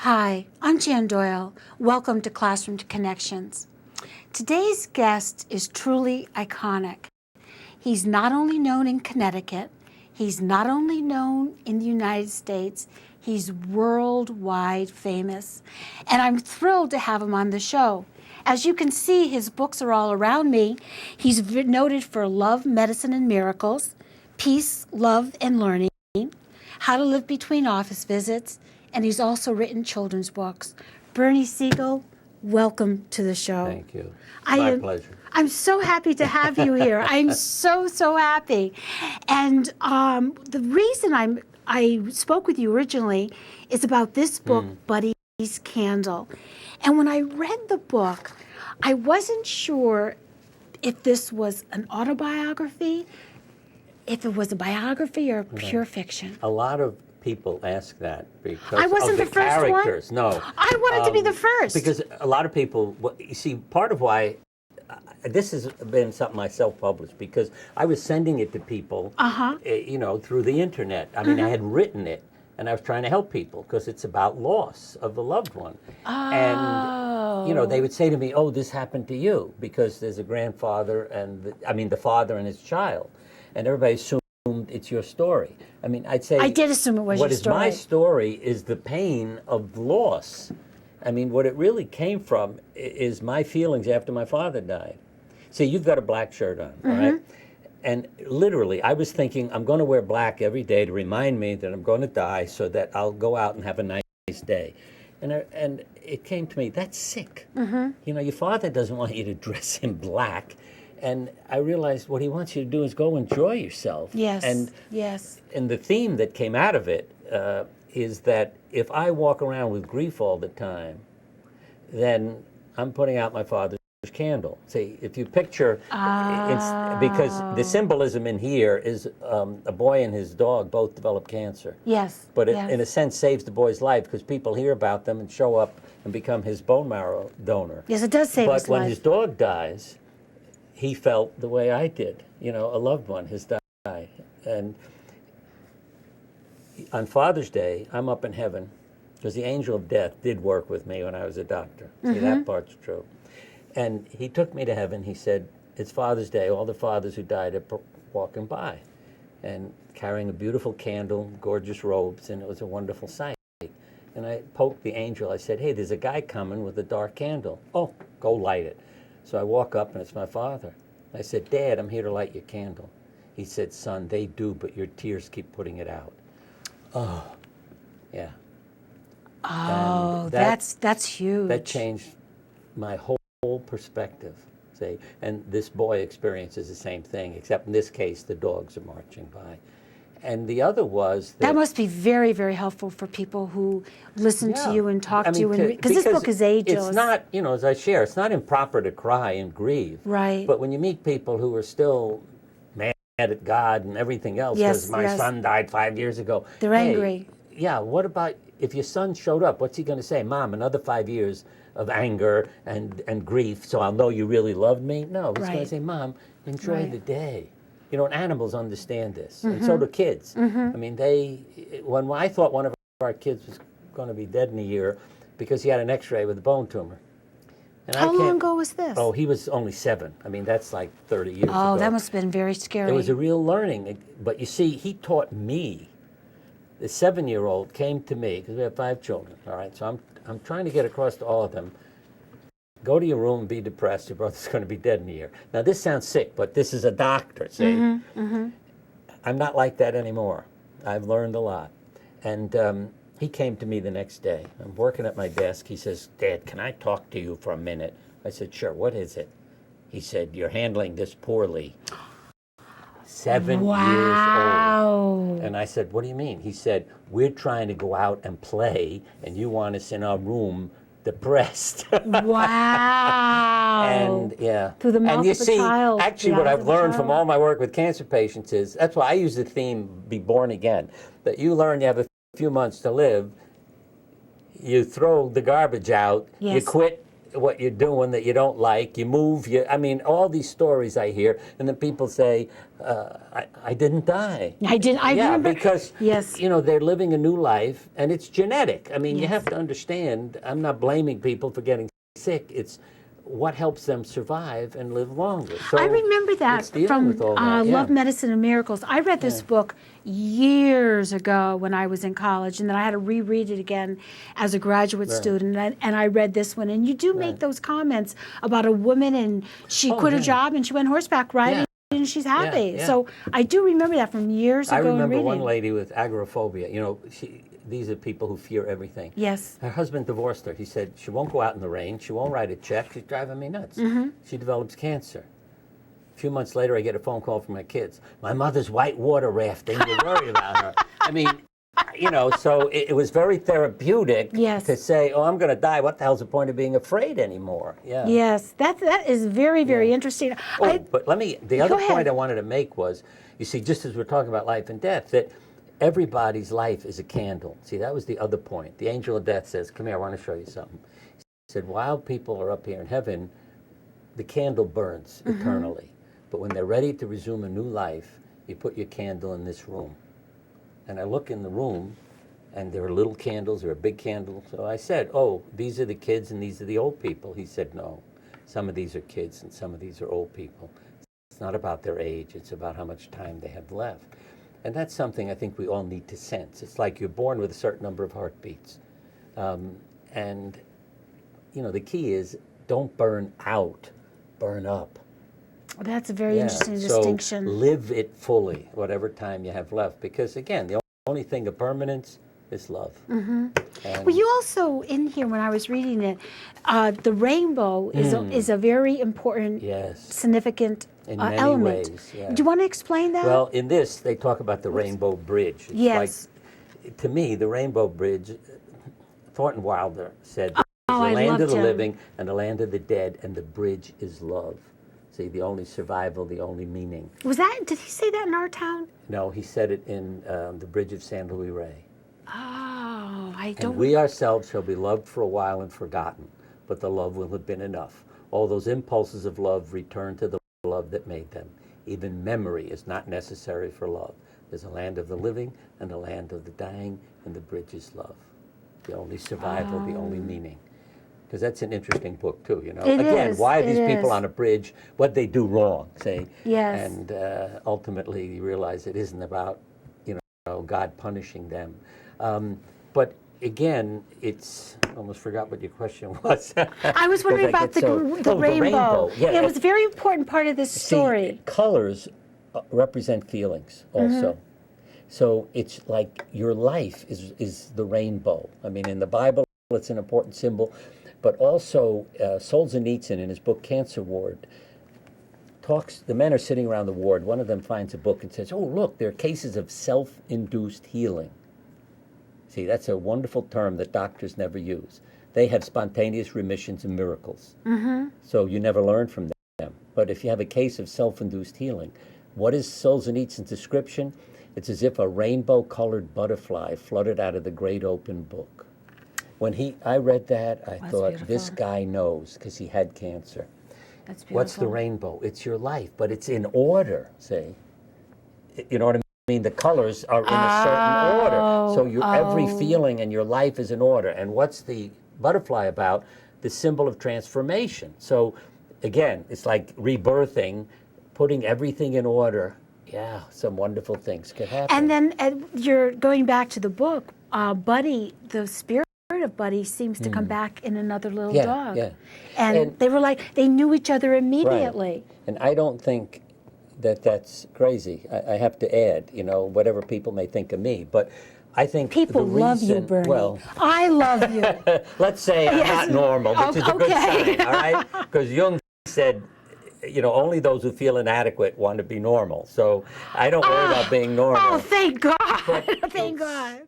Hi, I'm Jan Doyle. Welcome to Classroom Connections. Today's guest is truly iconic. He's not only known in Connecticut, he's not only known in the United States, he's worldwide famous. And I'm thrilled to have him on the show. As you can see, his books are all around me. He's noted for Love, Medicine, and Miracles, Peace, Love, and Learning, How to Live Between Office Visits, and he's also written children's books. Bernie Siegel, welcome to the show. Thank you. My pleasure. I'm so happy to have you here. I'm so happy. And the reason I spoke with you originally is about this book, Buddy's Candle. And when I read the book, I wasn't sure if this was an autobiography, if it was a biography or pure fiction. A lot of people ask that because I wasn't of the the first characters. one. No, I wanted to be the first. Because a lot of people, you see, part of why this has been something I self-published because I was sending it to people, through the internet. I mean, I had written it, and I was trying to help people because it's about loss of a loved one. And they would say to me, "Oh, this happened to you," because there's a grandfather and the father and his child, and everybody assumed it's your story. I mean, I'd say I did assume it was your story. What is my story is the pain of loss. I mean, what it really came from is my feelings after my father died. See, you've got a black shirt on, all right? And literally, I was thinking, I'm going to wear black every day to remind me that I'm going to die so that I'll go out and have a nice day. And it came to me, that's sick. Your father doesn't want you to dress in black. And I realized what he wants you to do is go enjoy yourself. Yes, and yes. And the theme that came out of it is that if I walk around with grief all the time, then I'm putting out my father's candle. See, if you picture, because the symbolism in here is a boy and his dog both develop cancer. Yes. But it, in a sense, saves the boy's life because people hear about them and show up and become his bone marrow donor. Yes, it does save his life. But when his dog dies, he felt the way I did. A loved one has died. And on Father's Day, I'm up in heaven because the angel of death did work with me when I was a doctor. See, that part's true. And he took me to heaven. He said, it's Father's Day. All the fathers who died are walking by and carrying a beautiful candle, gorgeous robes, and it was a wonderful sight. And I poked the angel. I said, hey, there's a guy coming with a dark candle. Oh, go light it. So I walk up, and it's my father. I said, Dad, I'm here to light your candle. He said, son, they do, but your tears keep putting it out. Oh, yeah. Oh, that's huge. That changed my whole perspective, see? And this boy experiences the same thing, except in this case, the dogs are marching by. And the other was that must be very, very helpful for people who listen to you and talk to you. Because this book is ageless. It's not, as I share, it's not improper to cry and grieve. Right. But when you meet people who are still mad at God and everything else, because my son died 5 years ago. They're angry. Yeah, what about if your son showed up? What's he going to say? Mom, another 5 years of anger and grief, so I'll know you really loved me? No, he's going to say, Mom, enjoy the day. And animals understand this, and so do kids. I mean, when I thought one of our kids was going to be dead in a year because he had an x-ray with a bone tumor. And How long ago was this? Oh, he was only 7. I mean, that's like 30 years ago. Oh, that must have been very scary. It was a real learning. But you see, he taught me. The 7-year-old came to me, because we have 5 children, all right? So I'm trying to get across to all of them. Go to your room and be depressed. Your brother's going to be dead in a year. Now, this sounds sick, but this is a doctor, see? I'm not like that anymore. I've learned a lot. And he came to me the next day. I'm working at my desk. He says, Dad, can I talk to you for a minute? I said, sure. What is it? He said, you're handling this poorly. 7 years old. And I said, what do you mean? He said, we're trying to go out and play, and you want us in our room depressed. Wow. And yeah. Through the mouth and you of a see, child. actually what I've learned from all my work with cancer patients is, that's why I use the theme, be born again, that you learn you have a few months to live, you throw the garbage out, you quit what you're doing that you don't like. You move. I mean, all these stories I hear, and then people say, "I didn't die." I did. I yeah, remember. because Yes. you know they're living a new life, and it's genetic. I mean, you Yes. have to understand. I'm not blaming people for getting sick. It's what helps them survive and live longer. So I remember that it's dealing from with all that, yeah. Love, Medicine, and Miracles. I read this book years ago when I was in college, and then I had to reread it again as a graduate student. And I read this one, and you do make those comments about a woman, and she quit her job and she went horseback riding. And she's happy. yeah. So I do remember that from years ago. I remember in one reading. lady with agoraphobia. You know, these are people who fear everything. Yes. Her husband divorced her. He said, she won't go out in the rain. She won't write a check. She's driving me nuts. She develops cancer. A few months later, I get a phone call from my kids. My mother's white water rafting. You're worried about her. I mean, you know, so it was very therapeutic to say, oh, I'm going to die. What the hell's the point of being afraid anymore? Yeah. Yes, that is very, very interesting. Oh, but the other Go point ahead. I wanted to make was, you see, just as we're talking about life and death, that everybody's life is a candle. See, that was the other point. The angel of death says, come here, I want to show you something. He said, while people are up here in heaven, the candle burns eternally. But when they're ready to resume a new life, you put your candle in this room. And I look in the room, and there are little candles, there are big candles. So I said, oh, these are the kids and these are the old people. He said, no, some of these are kids and some of these are old people. It's not about their age, it's about how much time they have left. And that's something I think we all need to sense. It's like you're born with a certain number of heartbeats. And, you know, the key is don't burn out, burn up. That's a very interesting So distinction. live it fully, whatever time you have left. Because, again, the only thing of permanence is love. And Well, you also, in here, when I was reading it, the rainbow is a very important, significant in many element. ways, yeah. Do you want to explain that? Well, in this, they talk about the Rainbow Bridge. It's Yes. like, to me, the Rainbow Bridge, Thornton Wilder said, there's I the land of loved the him. living and the land of the dead, and the bridge is love. See, the only survival, the only meaning. Did he say that in our town? No, he said it in the Bridge of San Luis Rey. Oh, I And don't. we ourselves shall be loved for a while and forgotten, but the love will have been enough. All those impulses of love return to the love that made them. Even memory is not necessary for love. There's a land of the living and a land of the dying, and the bridge is love. The only survival, the only meaning. Because that's an interesting book too, you know. It Again, is, why are it these people is. on a bridge? What they do wrong, say. Yes. And ultimately, you realize it isn't about, you know, God punishing them. But again, it's almost forgot what your question was. I was wondering about the rainbow. Yeah, It was a very important part of this story. See, colors represent feelings also. So it's like your life is the rainbow. I mean, in the Bible, it's an important symbol. But also, Solzhenitsyn, in his book Cancer Ward, the men are sitting around the ward. One of them finds a book and says, oh, look, there are cases of self-induced healing. See, that's a wonderful term that doctors never use. They have spontaneous remissions and miracles. So you never learn from them. But if you have a case of self-induced healing, what is Solzhenitsyn's description? It's as if a rainbow-colored butterfly flooded out of the great open book. When I read that, I thought, beautiful. this guy knows, because he had cancer. That's beautiful. What's the rainbow? It's your life, but it's in order, see? You know what I mean? The colors are in a certain order. So every feeling in your life is in order. And what's the butterfly about? The symbol of transformation. So again, it's like rebirthing, putting everything in order. Yeah, some wonderful things could happen. And then you're going back to the book, Buddy, the spirit of Buddy seems to come back in another little dog. Yeah. And they were like, they knew each other immediately. Right. And I don't think that's crazy. I have to add, you know, whatever people may think of me, but I think People the love you, reason- Bernie. Well, I love you. let's say I'm not normal, which is a good Okay. sign, all right? Because Jung said, you know, only those who feel inadequate want to be normal. So I don't worry about being normal. Oh, thank God. Thank God.